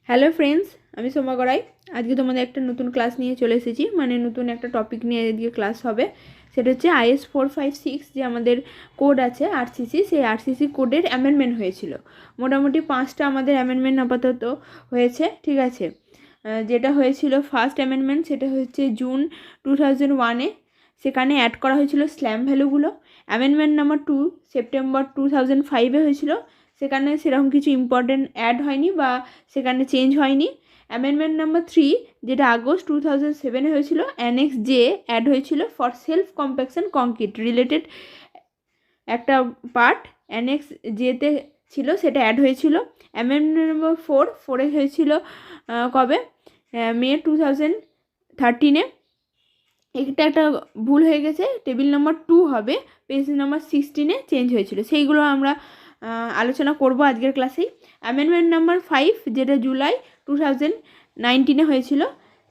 Hello friends, আমি সোমা গড়াই। আজকে তোমাদের একটা নতুন ক্লাস নিয়ে চলে এসেছি, মানে নতুন একটা টপিক নিয়ে আজকে ক্লাস হবে। সেটা হচ্ছে IS 456 যে আমাদের কোড আছে আরসিসি, সেই আরসিসি কোডের অ্যামেন্ডমেন্ট হয়েছিল। মোটামুটি 5টা আমাদের অ্যামেন্ডমেন্ট আপাতত হয়েছে, ঠিক আছে। যেটা হয়েছিল ফার্স্ট অ্যামেন্ডমেন্ট, সেটা হচ্ছে জুন 2001-এ। সেখানে অ্যাড করা হয়েছিল স্ল্যাম ভ্যালুগুলো। অ্যামেন্ডমেন্ট নাম্বার 2 সেপ্টেম্বর 2005-এ হয়েছিল। সেখানে সেরকম কিছু ইম্পর্টেন্ট অ্যাড হয়নি বা সেখানে চেঞ্জ হয়নি। অ্যামেন্ডমেন্ট নাম্বার 3 যেটা আগস্ট 2007-এ হয়েছিল, অ্যানেক্স জে অ্যাড হয়েছিল for self compaction concrete related একটা পার্ট অ্যানেক্স জেতে ছিল, সেটা অ্যাড হয়েছিল। অ্যামেন্ডমেন্ট নাম্বার 4 হয়েছিল কবে, মে 2013-এ। এটা একটা ভুল হয়ে গেছে, টেবিল নাম্বার 2 হবে, পেজ নাম্বার 16-এ চেঞ্জ হয়েছিল। সেইগুলো আমরা আলোচনা করব আজকের ক্লাসেই। অ্যামেন্ডমেন্ট নাম্বার 5 যেটা জুলাই 2019-এ হয়েছিল,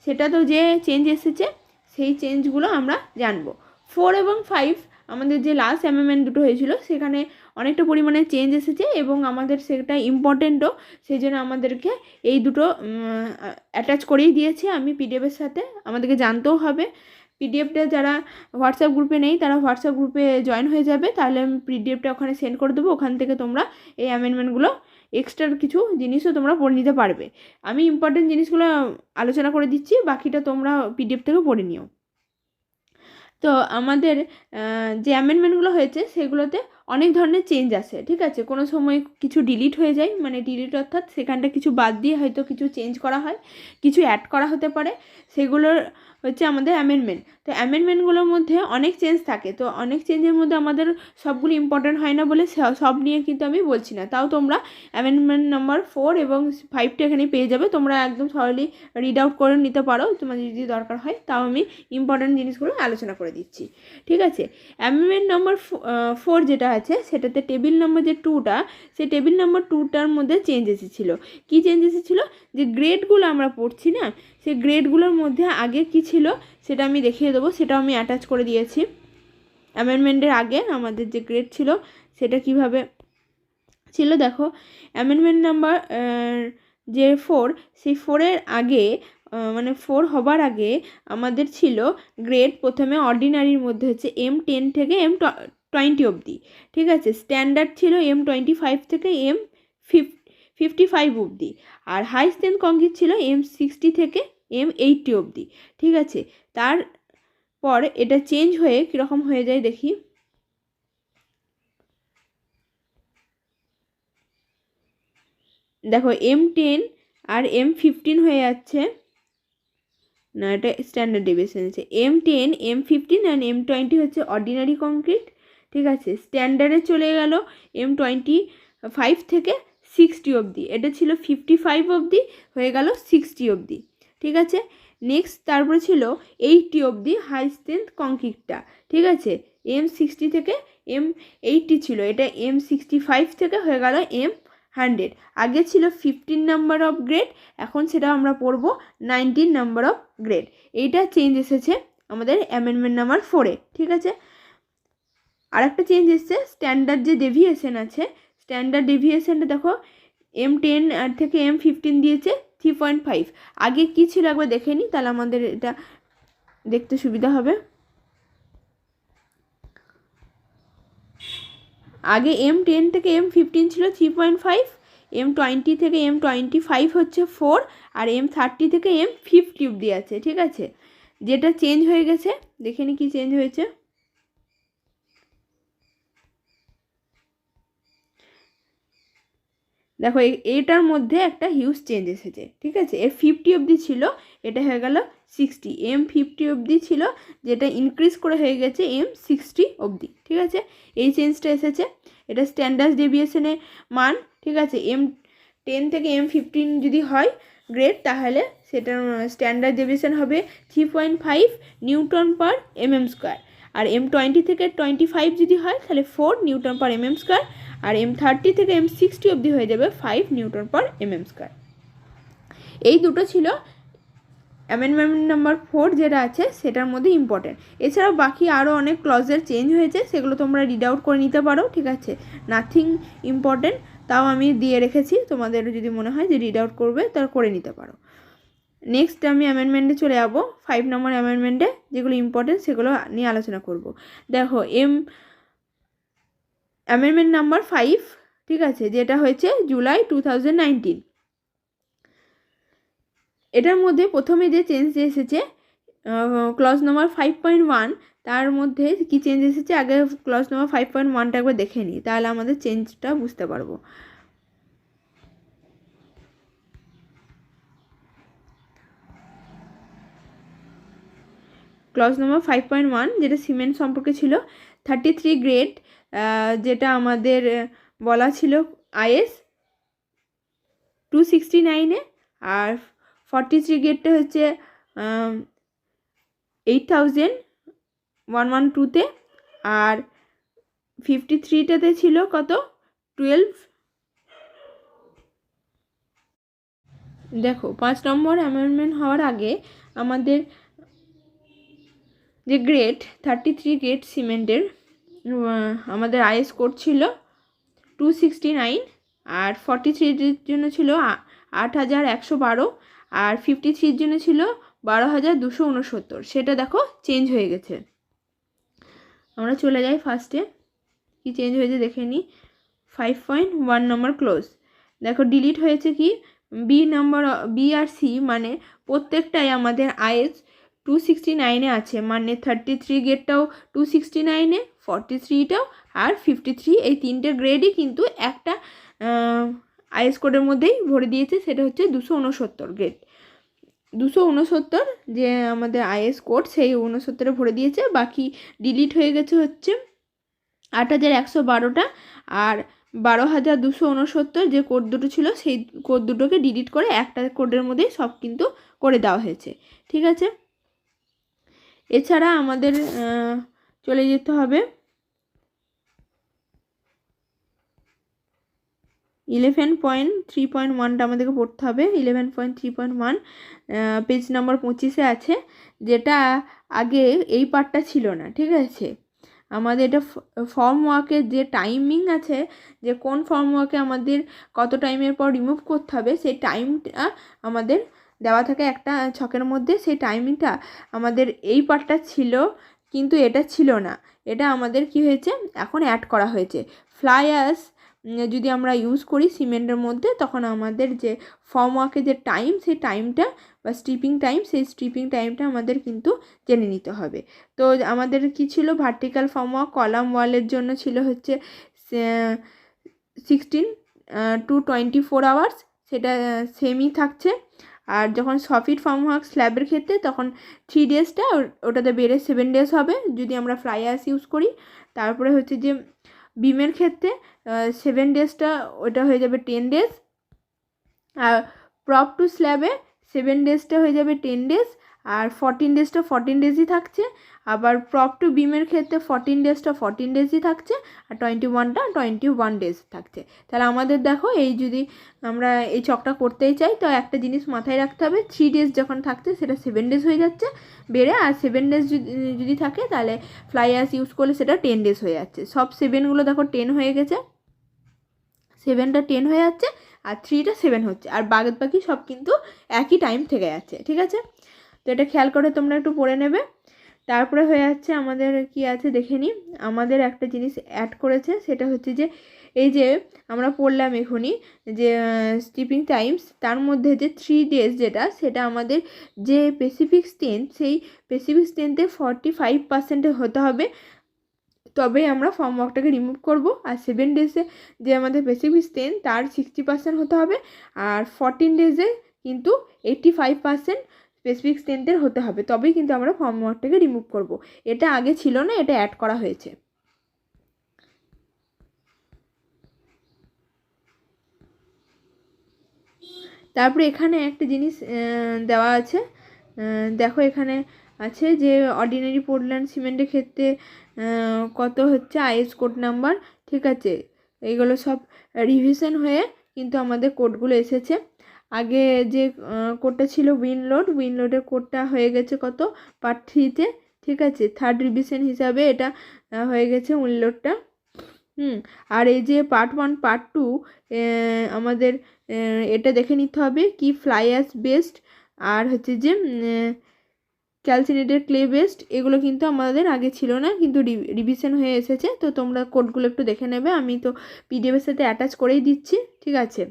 সেটা তো যে চেঞ্জ এসেছে সেই চেঞ্জগুলো আমরা জানবো। 4 এবং 5 আমাদের যে লাস্ট অ্যামেন্ডমেন্ট দুটো হয়েছিল, সেখানে অনেকটা পরিমাণে চেঞ্জ এসেছে এবং আমাদের সেটা ইম্পর্টেন্টও, সেই জন্য আমাদেরকে এই দুটো অ্যাটাচ করেই দিয়েছি আমি পিডিএফের সাথে। আমাদেরকে জানতেও হবে। পিডিএফটা যারা হোয়াটসঅ্যাপ গ্রুপে নেই তারা হোয়াটসঅ্যাপ গ্রুপে জয়েন হয়ে যাবে, তাহলে আমি পিডিএফটা ওখানে সেন্ড করে দেবো। ওখান থেকে তোমরা এই অ্যামেন্ডমেন্টগুলো এক্সট্রা কিছু জিনিসও তোমরা পড়ে নিতে পারবে। আমি ইম্পর্টেন্ট জিনিসগুলো আলোচনা করে দিচ্ছি, বাকিটা তোমরা পিডিএফ থেকে পড়ে নিও। তো আমাদের যে অ্যামেন্ডমেন্টগুলো হয়েছে সেগুলোতে অনেক ধরনের চেঞ্জ আসে, ঠিক আছে। কোনো সময় কিছু ডিলিট হয়ে যায়, মানে ডিলিট অর্থাৎ সেখানটা কিছু বাদ দিয়ে হয়তো কিছু চেঞ্জ করা হয়, কিছু অ্যাড করা হতে পারে, সেগুলোর হচ্ছে আমাদের অ্যামেন্ডমেন্ট। তো অ্যামেন্ডমেন্টগুলোর মধ্যে অনেক চেঞ্জ থাকে, তো অনেক চেঞ্জের মধ্যে আমাদের সবগুলো ইম্পর্টেন্ট হয় না বলে সব নিয়ে কিন্তু আমি বলছি না। তাও তোমরা অ্যামেন্ডমেন্ট নাম্বার 4 এবং 5টা এখানে পেয়ে যাবে, তোমরা একদম সরলি রিড আউট করে নিতে পারো তোমাদের যদি দরকার হয়। তাও আমি ইম্পর্টেন্ট জিনিসগুলো আলোচনা করে দিচ্ছি, ঠিক আছে। অ্যামেন্ডমেন্ট নাম্বার 4 যেটা আছে সেটাতে টেবিল নাম্বার যে 2টা, সেই টেবিল নাম্বার 2টার মধ্যে চেঞ্জ এসেছিলো। কী চেঞ্জ এসেছিলো, যে গ্রেডগুলো আমরা পড়ছি না, সেই গ্রেডগুলোর মধ্যে আগে কি ছিল সেটা আমি দেখিয়ে দেবো। সেটা আমি অ্যাটাচ করে দিয়েছি। অ্যামেন্ডমেন্টের আগে আমাদের যে গ্রেড ছিল সেটা কিভাবে ছিল দেখো। অ্যামেন্ডমেন্ট নাম্বার যে 4, সেই 4-এর আগে, মানে 4 হবার আগে আমাদের ছিল গ্রেড প্রথমে অর্ডিনারির মধ্যে হচ্ছে M10 থেকে M20 অবধি, ঠিক আছে। স্ট্যান্ডার্ড ছিল M25 থেকে M55 অবধি, আর হাই স্ট্রেংথ কংক্রিট ছিল M60 থেকে M80 অবধি, ঠিক আছে। তারপর এটা চেঞ্জ হয়ে কীরকম হয়ে যায় দেখি। দেখো M10 আর M15 হয়ে যাচ্ছে না, এটা স্ট্যান্ডার্ড ডেভিয়েশন আছে। M10, M15 আর M20 হচ্ছে অর্ডিনারি কংক্রিট, ঠিক আছে। স্ট্যান্ডার্ডে চলে গেল M25 থেকে 60 অবধি, এটা ছিল 55 অবধি, হয়ে গেল 60 অবধি, ঠিক আছে। নেক্সট তারপরে ছিল 80 অবধি হাই স্ট্রেংথ কংক্রিটটা, ঠিক আছে। M60 থেকে M80 ছিল, এটা M65 থেকে হয়ে গেল M100। আগে ছিল 15 নাম্বার অফ গ্রেড, এখন সেটা আমরা পড়ব 19 নাম্বার অফ গ্রেড। এইটা চেঞ্জ এসেছে আমাদের অ্যামেন্ডমেন্ট নাম্বার 4-এ, ঠিক আছে। আর একটা চেঞ্জ এসেছে স্ট্যান্ডার্ড যে ডেভিয়েশন আছে, স্ট্যান্ডার্ড ডেভিয়েশনটা দেখো M10 থেকে M15 দিয়েছে 3.5। আগে কি ছিল একবার দেখে নিই, তাহলে আমাদের এটা দেখতে সুবিধা হবে। আগে M10 থেকে M15 ছিল 3.5, M20 থেকে M25 হচ্ছে 4, আর M30 থেকে M50 অবধি আছে, ঠিক আছে। যেটা চেঞ্জ হয়ে গেছে দেখে নি কি চেঞ্জ হয়েছে। দেখো এইটার মধ্যে একটা হিউজ চেঞ্জ এসেছে, ঠিক আছে। এর 50 অবধি ছিল, এটা হয়ে গেল 60। M50 অবধি ছিল, যেটা ইনক্রিজ করে হয়ে গেছে M60 অবধি, ঠিক আছে। এই চেঞ্জটা এসেছে। এটা স্ট্যান্ডার্ড ডেভিয়েশনের মান, ঠিক আছে। M10 থেকে M15 যদি হয় গ্রেড, তাহলে সেটার স্ট্যান্ডার্ড ডেভিয়েশন হবে 3.5 নিউটন পার mm স্কোয়ার। আর M20 থেকে 25 যদি হয় তাহলে 4 নিউটন পার mm স্কোয়ার, আর M30 থেকে M60 অবধি হয়ে যাবে 5 নিউটন পার mm স্কোয়ার। এই দুটো ছিল অ্যামেন্ডমেন্ট নাম্বার 4 যেটা আছে সেটার মধ্যে ইম্পর্টেন্ট। এছাড়াও বাকি আরও অনেক ক্লজের চেঞ্জ হয়েছে, সেগুলো তোমরা রিড আউট করে নিতে পারো, ঠিক আছে। নাথিং ইম্পর্টেন্ট, তাও আমি দিয়ে রেখেছি, তোমাদের যদি মনে হয় যে রিড আউট করবে তাহলে করে নিতে পারো। নেক্সট আমি অ্যামেন্ডমেন্টে চলে যাবো, 5 নম্বর অ্যামেন্ডমেন্টে যেগুলো ইম্পর্টেন্ট সেগুলো নিয়ে আলোচনা করব। দেখো অ্যামেন্ডমেন্ট নাম্বার 5, ঠিক আছে, যেটা হয়েছে জুলাই 2019। এটার মধ্যে প্রথমে যে চেঞ্জ এসেছে ক্লজ নাম্বার 5.1, তার মধ্যে কি চেঞ্জ এসেছে আগে ক্লজ নাম্বার 5.1টা একবার দেখে নিই, তাহলে আমাদের চেঞ্জটা বুঝতে পারবো। ক্লজ নাম্বার 5.1 যেটা সিমেন্ট সম্পর্কে ছিল, 33 গ্রেড যেটা আমাদের বলা ছিল আইএস 269-এ, আর 43 গ্রেডটা হচ্ছে 8112-তে, আর 53টাতে ছিল কত 12। দেখো 5 নম্বর অ্যামেন্ডমেন্ট হওয়ার আগে আমাদের যে গ্রেড 33 গ্রেড সিমেন্টের আমাদের আইএস কোড ছিল 269, আর 43-র জন্য ছিল 8112, আর 53-র জন্য ছিল 12269। সেটা দেখো চেঞ্জ হয়ে গেছে। আমরা চলে যাই ফার্স্টে, কি চেঞ্জ হয়েছে দেখে নিই। 5.1 নম্বর ক্লোজ, দেখো ডিলিট হয়েছে কি বি নাম্বার, বি আর সি, মানে প্রত্যেকটাই আমাদের আইএস 269-এ আছে, মানে 33 গ্রেডটাও 269-এ, 43টাও আর 53, এই 3টে গ্রেডই কিন্তু একটা আইএস কোডের মধ্যেই ভরে দিয়েছে, সেটা হচ্ছে 269 গ্রেড। 269 যে আমাদের আইএস কোড সেই 69-এ ভরে দিয়েছে, বাকি ডিলিট হয়ে গেছে হচ্ছে 8112টা আর 12269 যে কোড দুটো ছিল সেই কোড দুটোকে ডিলিট করে একটা কোডের মধ্যেই সব কিন্তু করে দেওয়া হয়েছে, ঠিক আছে। এছাড়া আমাদের চলে যেতে হবে 11.3.1টা আমাদেরকে পড়তে হবে। 11.3.1 পেজ নাম্বার 25-এ আছে, যেটা আগে এই পার্টটা ছিল না, ঠিক আছে। আমাদের এটা ফর্ম ওয়ার্কের যে টাইমিং আছে, যে কোন ফর্ম ওয়ার্কে আমাদের কত টাইমের পর রিমুভ করতে হবে, সেই টাইমটা আমাদের দেওয়া থাকে একটা ছকের মধ্যে। সেই টাইমিংটা আমাদের এই পার্টটা ছিল, কিন্তু এটা ছিল না, এটা আমাদের কি হয়েছে এখন অ্যাড করা হয়েছে। ফ্লাই অ্যাশ যদি আমরা ইউজ করি সিমেন্টের মধ্যে, তখন আমাদের যে ফর্ম ওয়ার্কের যে টাইম, সেই টাইমটা বা স্ট্রিপিং টাইম, সেই স্ট্রিপিং টাইমটা আমাদের কিন্তু জেনে নিতে হবে। তো আমাদের কি ছিল, ভার্টিক্যাল ফর্ম ওয়ার্ক কলাম ওয়ালের জন্য ছিল হচ্ছে 16 to 24 আওয়ার্স, সেটা সেমই থাকছে। আর যখন সফিট ফর্ম ওয়ার্ক স্ল্যাবের ক্ষেত্রে তখন 3 ডেজটা ওটাতে বেড়ে 7 ডেজ হবে যদি আমরা ফ্লাই অ্যাশ ইউজ করি। তারপরে হচ্ছে যে বিমের ক্ষেত্রে 7 ডেজটা ওটা হয়ে যাবে 10 ডেজ, আর প্রপ টু স্ল্যাবে 7 ডেজটা হয়ে যাবে 10 ডেজ, আর 14 ডেজটা 14 ডেজই থাকছে। আবার প্রপ টু বিমের ক্ষেত্রে 14 ডেজটা 14 ডেজই থাকছে, আর 21টা 21 ডেজ থাকছে। তাহলে আমাদের দেখো এই যদি আমরা এই চকটা করতেই চাই, তো একটা জিনিস মাথায় রাখতে হবে, 3 ডেজ যখন থাকছে সেটা 7 ডেজ হয়ে যাচ্ছে বেড়ে, আর 7 ডেজ যদি থাকে তাহলে ফ্লাই অ্যাশ ইউজ করলে সেটা 10 ডেজ হয়ে যাচ্ছে। সব 7গুলো দেখো 10 হয়ে গেছে, 7টা 10 হয়ে যাচ্ছে, আর 3টা 7 হচ্ছে, আর বাকি সব কিন্তু একই টাইম থেকে যাচ্ছে, ঠিক আছে। তো এটা খেয়াল করে তোমরা একটু পড়ে নেবে। তারপরে হয়ে যাচ্ছে আমাদের কি আছে দেখে নিই। আমাদের একটা জিনিস অ্যাড করেছে, সেটা হচ্ছে যে এই যে আমরা পড়লাম এখনই যে স্টিপিং টাইমস, তার মধ্যে যে 3 ডেজ যেটা, সেটা আমাদের যে স্পেসিফিক স্ট্রেন্থ, সেই স্পেসিফিক স্ট্রেন্থে 45% হতে হবে, তবেই আমরা ফর্ম ওয়ার্কটাকে রিমুভ করব। আর 7 ডেজে যে আমাদের স্পেসিফিক স্ট্রেন্থ তার 60% হতে হবে, আর 14 ডেজে কিন্তু 85% স্পেসিফিক স্ট্রেন্থের হতে হবে, তবেই কিন্তু আমরা ফর্ম ওয়ার্কটাকে রিমুভ করব। এটা আগে ছিল না, এটা অ্যাড করা হয়েছে। তারপরে এখানে একটা জিনিস দেওয়া আছে, দেখো এখানে আছে যে অর্ডিনারি পোর্টল্যান্ড সিমেন্টের ক্ষেত্রে কত হচ্ছে আইএস কোড নাম্বার, ঠিক আছে। এইগুলো সব রিভিশন হয়ে কিন্তু আমাদের কোডগুলো এসেছে। আগে যে কোডটা ছিল উইনলোডের কোডটা হয়ে গেছে কত পার্ট 3-তে, ঠিক আছে। 3rd রিভিশন হিসাবে এটা হয়ে গেছে উইনলোডটা। আর এই যে পার্ট 1 পার্ট 2 আমাদের এটা দেখে নিতে হবে কি ফ্লাই অ্যাশ বেসড আর হচ্ছে যে ক্যালসিনেটেড ক্লে বেসড, এগুলো কিন্তু আমাদের আগে ছিল না, কিন্তু রিভিশন হয়ে এসেছে। তো তোমরা কোডগুলো একটু দেখে নেবে, আমি তো পিডিএফের সাথে অ্যাটাচ করেই দিচ্ছি, ঠিক আছে?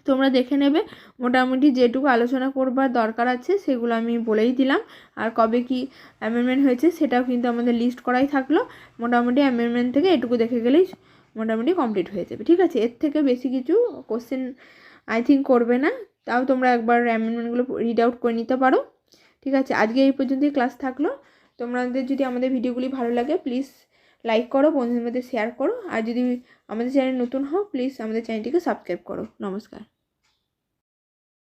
তোমরা দেখে নেবে। মোটামুটি যেটুকু আলোচনা করবার দরকার আছে সেগুলো আমি বলেই দিলাম। আর কবে কি অ্যামেন্ডমেন্ট হয়েছে সেটাও কিন্তু আমাদের লিস্ট করাই থাকলো। মোটামুটি অ্যামেন্ডমেন্ট থেকে এটুকু দেখে গেলেই মোটামুটি কমপ্লিট হয়ে যাবে, ঠিক আছে? এর থেকে বেশি কিছু কোশ্চেন আই থিঙ্ক করবে না। তাও তোমরা একবার অ্যামেন্ডমেন্টগুলো রিড আউট করে নিতে পারো, ঠিক আছে? আজকে এই পর্যন্তই ক্লাস থাকলো। তোমাদের যদি আমাদের ভিডিওগুলি ভালো লাগে প্লিজ লাইক করো, বন্ধুদের মধ্যে শেয়ার করো। আর যদি আমাদের চ্যানেল নতুন হও প্লিজ আমাদের চ্যানেলটিকে সাবস্ক্রাইব করো। নমস্কার।